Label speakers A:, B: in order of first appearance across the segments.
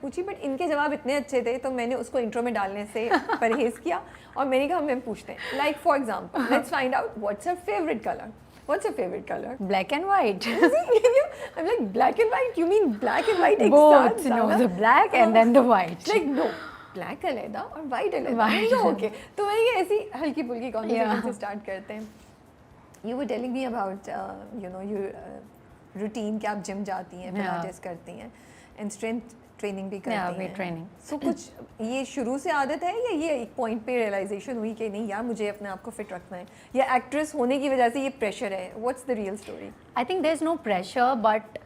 A: पूछी, बट इनके जवाब इतने अच्छे थे तो मैंने उसको इंट्रो में डालने से परहेज़ किया और मैंने कहा हम पूछते हैं, like for example let's find out what's your favourite colour. What's your favorite color?
B: Black and white.
A: I'm like, black and white? You mean black and white?
B: Both, no, the black and then the white.
A: Like, no, black अलग और white अलग. Okay. तो मैं ये ऐसी हल्की फुल्की conversation से start करते हैं. You were telling me about, your routine कि आप gym जाती हैं, pilates करती हैं, and strength ट्रेनिंग भी करती हैं.
B: weight training.
A: So कुछ ये शुरू से आदत है या ये एक पॉइंट पे रियलाइजेशन हुई कि नहीं यार मुझे अपने आप को फिट रखना है, या एक्ट्रेस होने की वजह से ये प्रेशर है? What's the real story?
B: I think there is no pressure, but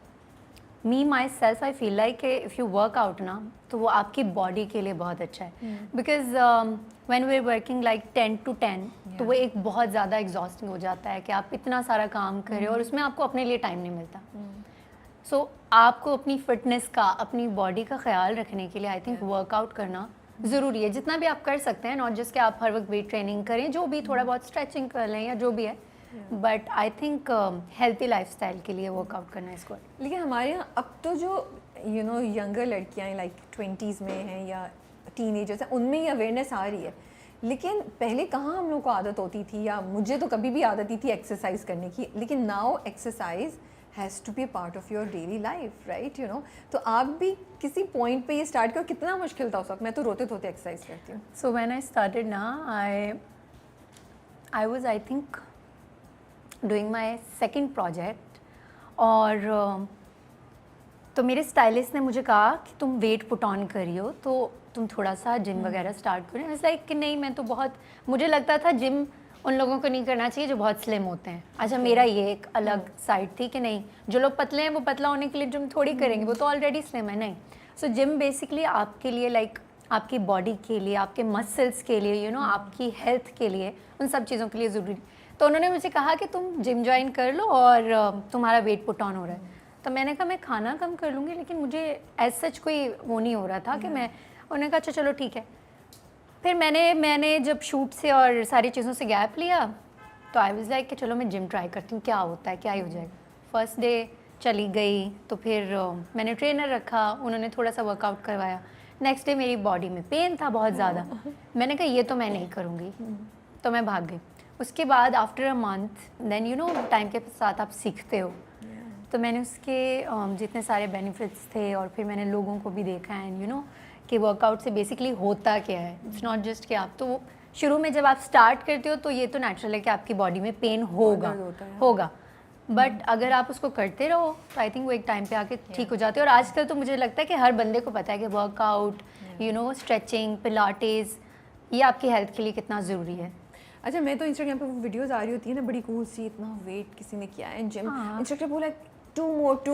B: me myself I feel like if you work out ना तो वो आपकी बॉडी के लिए बहुत अच्छा है. Because when we are working like 10 to 10 तो वो एक बहुत ज़्यादा एग्जॉस्टिंग हो जाता है कि आप इतना सारा काम करें और उसमें आपको अपने लिए टाइम नहीं मिलता. सो आपको अपनी फिटनेस का, अपनी बॉडी का ख्याल रखने के लिए आई थिंक वर्कआउट करना ज़रूरी है. जितना भी आप कर सकते हैं, नॉट जस्ट कि आप हर वक्त वेट ट्रेनिंग करें, जो भी थोड़ा बहुत स्ट्रेचिंग कर लें या जो भी है, but I think healthy lifestyle के लिए वर्कआउट करना इसको.
A: लेकिन हमारे यहाँ अब तो जो यंगर लड़कियाँ हैं लाइक 20s में हैं या टीनेजर्स हैं, उनमें ये अवेयरनेस आ रही है. लेकिन पहले कहाँ हम लोग को आदत होती थी, या मुझे तो कभी भी आदत ही थी एक्सरसाइज करने की. लेकिन now exercise has to be part of your daily life, right? तो आप भी किसी पॉइंट पे ये स्टार्ट करो. कितना मुश्किल था उस वक्त? मैं तो रोते धोते एक्सरसाइज करती हूँ.
B: सो व्हेन आई स्टार्टेड ना, I was I think doing my second project, और तो मेरे स्टाइलिस्ट ने मुझे कहा कि तुम वेट पुट ऑन करी हो तो तुम थोड़ा सा जिम वगैरह स्टार्ट करो. इट्स लाइक कि नहीं, मैं तो बहुत, मुझे लगता था जिम उन लोगों को नहीं करना चाहिए जो बहुत स्लिम होते हैं. अच्छा, मेरा ये एक अलग साइड थी कि नहीं, जो लोग पतले हैं वो पतला होने के लिए जिम थोड़ी करेंगे, वो तो ऑलरेडी स्लिम है. नहीं, सो जिम बेसिकली आपके लिए लाइक आपकी बॉडी के लिए, आपके मसल्स के लिए, आपकी हेल्थ के लिए, उन सब चीज़ों के लिए ज़रूरी. तो उन्होंने मुझे कहा कि तुम जिम ज्वाइन कर लो और तुम्हारा वेट पुट ऑन हो रहा है. तो मैंने कहा मैं खाना कम कर लूँगी, लेकिन मुझे एज सच कोई वो नहीं हो रहा था कि मैं. उन्होंने कहा अच्छा चलो ठीक है. फिर मैंने जब शूट से और सारी चीज़ों से गैप लिया तो आई वाज लाइक कि चलो मैं जिम ट्राई करती हूँ, क्या होता है, क्या ही हो जाएगा. फर्स्ट डे चली गई तो फिर मैंने ट्रेनर रखा, उन्होंने थोड़ा सा वर्कआउट करवाया. नेक्स्ट डे मेरी बॉडी में पेन था बहुत ज़्यादा. मैंने कहा ये तो मैं नहीं करूँगी, तो मैं भाग गई. उसके बाद after a month then time के साथ आप सीखते हो. तो मैंने उसके जितने सारे बेनिफिट्स थे और फिर मैंने लोगों को भी देखा एंड कि वर्कआउट से बेसिकली होता क्या है. इट्स नॉट जस्ट कि आप तो शुरू में जब आप स्टार्ट करते हो तो ये तो नेचुरल है कि आपकी बॉडी में पेन होगा, बट अगर आप उसको करते रहो तो आई थिंक वो एक टाइम पे आके ठीक हो जाते हैं. और आजकल तो मुझे लगता है कि हर बंदे को पता है कि वर्कआउट, स्ट्रेचिंग, पिलाटेस, ये आपकी हेल्थ के लिए कितना ज़रूरी है.
A: अच्छा, मैं तो इंस्टाग्राम पे वो वीडियोस आ रही होती है ना, बड़ी कूल सी, इतना वेट किसी ने किया है जिम, इंस्ट्रक्टर बोला 2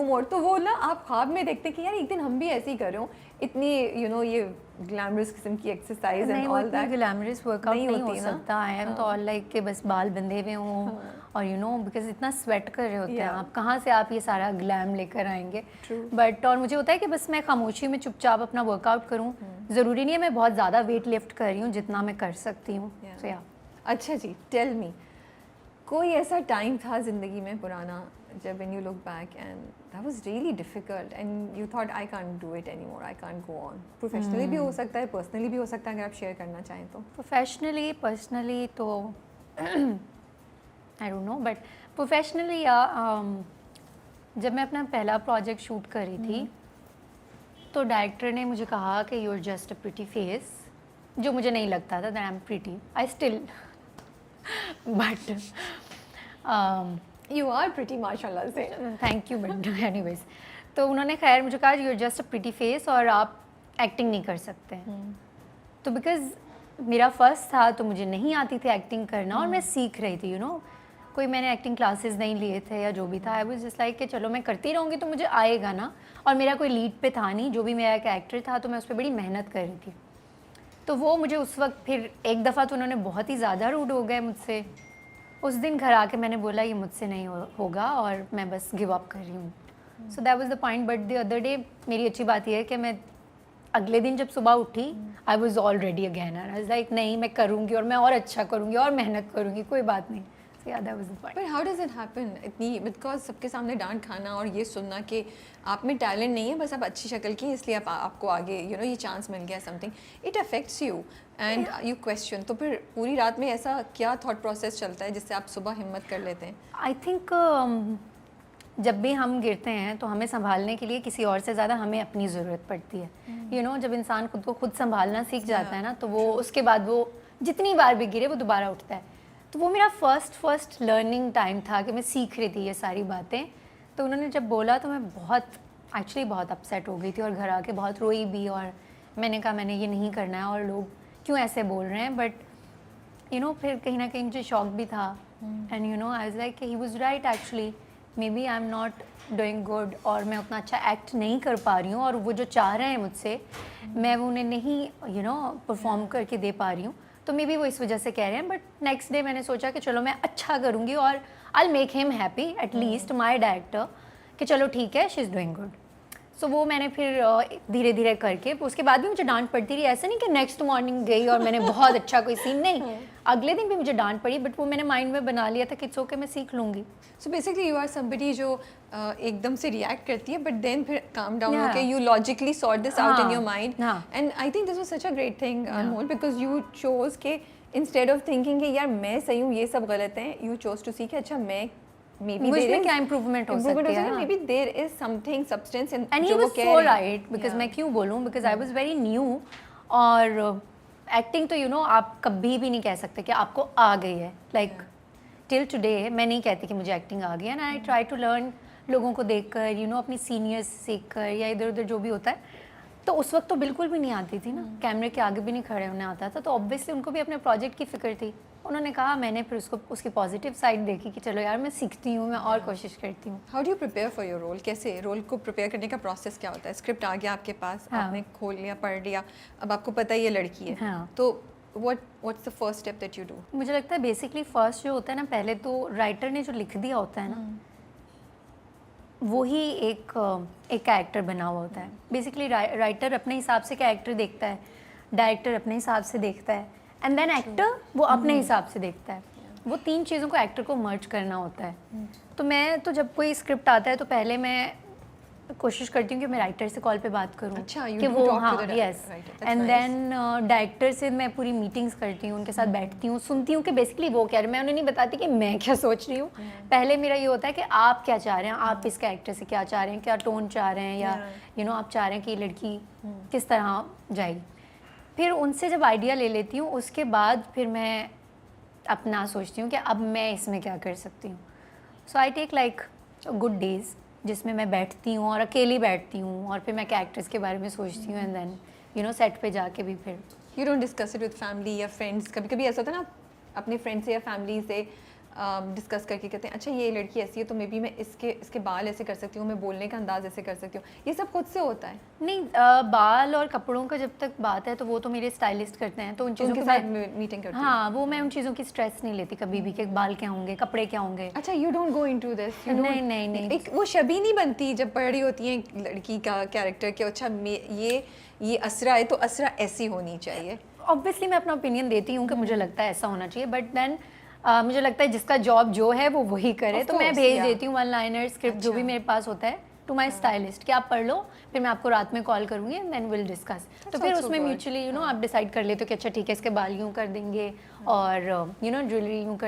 A: more, तो वो ना आप ख्वाब में देखते हैं कि यार एक दिन हम भी ऐसे ही कर रहे हो. इतनी ये ग्लैमरस किस्म की exercise and all that
B: glamorous workout नहीं हो सकता. आई एम तो ऑल लाइक कि बस बाल बंधे हुए हों और बिकॉज इतना स्वेट कर रहे होते हैं आप, कहाँ से आप ये सारा ग्लैम लेकर आएंगे. बट और मुझे होता है कि बस मैं खामोशी में चुपचाप अपना वर्कआउट करूँ. ज़रूरी नहीं है मैं बहुत ज़्यादा वेट लिफ्ट कर रही हूँ, जितना मैं कर सकती हूँ.
A: अच्छा जी, टेल मी, कोई ऐसा टाइम था ज़िंदगी में पुराना जब when you look back and that was really difficult and you thought I can't do it anymore, I can't go on? Professionally भी हो सकता है, personally भी हो सकता है, अगर आप शेयर करना चाहें तो.
B: Professionally, personally तो I don't know, but professionally जब मैं अपना पहला प्रोजेक्ट शूट कर रही थी तो डायरेक्टर ने मुझे कहा कि you're just a pretty face, जो मुझे नहीं लगता था that I'm pretty. I still but
A: You are pretty माशाल्लाह से.
B: Thank you. बट एनीवेज तो उन्होंने खैर मुझे कहा you are just a pretty face और आप एक्टिंग नहीं कर सकते हैं. तो बिकॉज मेरा फर्स्ट था तो मुझे नहीं आती थी एक्टिंग करना और मैं सीख रही थी. कोई मैंने एक्टिंग क्लासेस नहीं लिए थे या जो भी था. आई वाज जस्ट लाइक कि चलो मैं करती रहूँगी तो मुझे आएगा ना. और मेरा कोई लीड पे था नहीं, जो भी मेरा एक एक्टर था तो मैं उस पर बड़ी मेहनत कर रही थी. तो वो मुझे उस वक्त फिर एक दफ़ा तो उन्होंने बहुत ही ज़्यादा रूड हो गए मुझसे. उस दिन घर आके मैंने बोला ये मुझसे नहीं होगा और मैं बस गिव अप कर रही हूँ. So that was the point. But the other day मेरी अच्छी बात यह है कि मैं अगले दिन जब सुबह उठी I was already again. I was like नहीं, मैं करूँगी और मैं और अच्छा करूँगी और मेहनत करूँगी, कोई बात नहीं. yeah, that was the point.
A: But how does it happen? इतनी because सबके सामने डांट खाना और ये सुनना कि आप में टैलेंट नहीं है, बस आप अच्छी शक्ल की, इसलिए आपको आगे ये चांस मिल गया something, it affects you and you question. तो फिर पूरी रात में ऐसा क्या थॉट प्रोसेस चलता है जिससे आप सुबह हिम्मत कर लेते हैं?
B: आई थिंक जब भी हम गिरते हैं तो हमें संभालने के लिए किसी और से ज़्यादा हमें अपनी ज़रूरत पड़ती है. जब इंसान खुद को खुद संभालना सीख जाता है ना, तो वो उसके बाद वो जितनी बार भी गिरे वो दोबारा उठता है. तो वो मेरा फर्स्ट लर्निंग टाइम था कि मैं सीख रही थी ये सारी बातें. तो उन्होंने जब बोला तो मैं बहुत अपसेट हो गई थी और घर आके बहुत रोई भी, और मैंने कहा मैंने ये नहीं करना है और लोग क्यों ऐसे बोल रहे हैं. बट फिर कहीं ना कहीं मुझे शॉक भी था. And I was like he was right actually, maybe I am not doing good, और मैं उतना अच्छा एक्ट नहीं कर पा रही हूँ, और वो जो चाह रहे हैं मुझसे मैं वो उन्हें नहीं परफॉर्म करके दे पा रही हूँ. तो मे बी वो इस वजह से कह रहे हैं. बट नेक्स्ट डे मैंने सोचा कि चलो मैं अच्छा करूँगी और I make him happy at least my director, कि चलो ठीक है शी इज़ डूइंग गुड. सो वो मैंने फिर धीरे धीरे करके, उसके बाद भी मुझे डांट पड़ती रही. ऐसा नहीं कि नेक्स्ट मॉर्निंग गई और मैंने बहुत अच्छा कोई सीन, नहीं, अगले दिन भी मुझे डांट पड़ी. बट वो मैंने माइंड में बना लिया था कि इट्स ओके, मैं सीख लूँगी.
A: So basically you are somebody जो एकदम से रिएक्ट करती है, बट देन फिर काम डाउन
B: Yeah.
A: होके you logically sort this out in
B: हाँ,
A: योर माइंड.
B: हाँ.
A: And I think this was such a great thing Anmol, because you chose के इंस्टेड ऑफ थिंकिंग कि यार मैं सही हूँ ये सब गलत है, यू चोज टू सी कि अच्छा मैं
B: मुझमें क्या इम्प्रूवमेंट हो सकती है.
A: Maybe there is something substance in
B: and he
A: जो वो
B: वाज
A: कह
B: सो
A: रहे हैं.
B: राइट, बिकॉज मैं क्यों बोलूँ, because I was very new. और एक्टिंग तो आप कभी भी नहीं कह सकते कि आपको आ गई है. लाइक टिल टुडे मैं नहीं कहती कि मुझे एक्टिंग आ गई है. And I try to learn लोगों को देखकर, अपनी सीनियर्स सीख कर या इधर उधर जो भी होता है. तो उस वक्त तो बिल्कुल भी नहीं आती थी ना, कैमरे के आगे भी नहीं खड़े होने आता था. तो ऑब्वियसली उनको भी अपने प्रोजेक्ट की फिक्र थी. उन्होंने कहा, मैंने फिर उसकी पॉजिटिव साइड देखी कि चलो यार मैं सीखती हूँ, मैं और कोशिश करती हूँ.
A: How do you prepare for your role? कैसे रोल को प्रिपेयर करने का प्रोसेस क्या होता है? स्क्रिप्ट आ गया आपके पास,
B: हाँ.
A: आपने खोल लिया, पढ़ लिया, अब आपको पता है ये लड़की है.
B: हाँ.
A: तो what's the first step that you do?
B: मुझे लगता है बेसिकली फर्स्ट जो होता है ना, पहले तो राइटर ने जो लिख दिया होता है ना, वो ही एक कैरेक्टर बना हुआ होता है. बेसिकली राइटर अपने हिसाब से कैरेक्टर देखता है, डायरेक्टर अपने हिसाब से देखता है, एंड देन एक्टर वो अपने हिसाब से देखता है. वो तीन चीज़ों को एक्टर को मर्ज करना होता है. तो मैं तो जब कोई स्क्रिप्ट आता है तो पहले मैं कोशिश करती हूँ कि मैं राइटर से कॉल पे बात करूँ.
A: अच्छा, you
B: कि
A: do
B: वो
A: talk to
B: हाँ
A: the
B: yes.
A: writer. That's
B: and
A: nice.
B: Then director से मैं पूरी मीटिंग्स करती हूँ, उनके साथ बैठती हूँ, सुनती हूँ कि बेसिकली वो क्या रहे हैं. मैं उन्हें नहीं बताती कि मैं क्या सोच रही हूँ. पहले मेरा ये होता है कि आप क्या चाह रहे हैं, आप इस कैरेक्टर से क्या चाह रहे हैं, क्या टोन चाह रहे हैं, या आप चाह रहे हैं कि ये लड़की किस तरह जाएगी. फिर उनसे जब आइडिया ले लेती हूँ, उसके बाद फिर मैं अपना सोचती हूँ कि अब मैं इसमें क्या कर सकती हूँ. So I take like good days जिसमें मैं बैठती हूँ और अकेली बैठती हूँ, और फिर मैं कैरेक्टर्स के बारे में सोचती हूँ. एंड देन सेट पे जाके भी फिर
A: you don't discuss it with family या फ्रेंड्स? कभी कभी ऐसा होता है ना, अपने फ्रेंड्स से या फैमिली से डिस्कस करके कहते हैं अच्छा ये लड़की ऐसी है तो मे बी मैं इसके बाल ऐसे कर सकती हूँ, मैं बोलने का अंदाज ऐसे कर सकती हूँ. ये सब खुद से होता है?
B: नहीं, बाल और कपड़ों का जब तक बात है तो वो तो मेरे स्टाइलिस्ट करते हैं, तो उन चीज़ों
A: उनके
B: के
A: साथ मीटिंग करती हूँ.
B: हाँ, वो मैं उन चीज़ों की स्ट्रेस नहीं लेती कभी भी कि बाल क्या होंगे, कपड़े क्या होंगे.
A: अच्छा, you don't go into this?
B: नहीं.
A: एक वो छवि नहीं बनती जब पढ़ रही होती है लड़की का कैरेक्टर कि अच्छा ये असरा है तो असरा ऐसी होनी चाहिए.
B: ऑब्वियसली मैं अपना ओपिनियन देती हूँ कि मुझे लगता है ऐसा होना चाहिए, बट देन मुझे लगता है जिसका जॉब जो है वो वही करे. तो मैं भेज देती हूँ वन लाइनर स्क्रिप्ट जो भी मेरे पास होता है टू माई स्टाइलिस्ट कि आप पढ़ लो, फिर मैं आपको रात में कॉल करूँगी एंड देन विल डिस्कस. तो फिर उसमें म्यूचुअली आप डिसाइड कर लेते हो कि अच्छा ठीक है इसके बाल यूँ कर देंगे और ज्वेलरी यूँ कर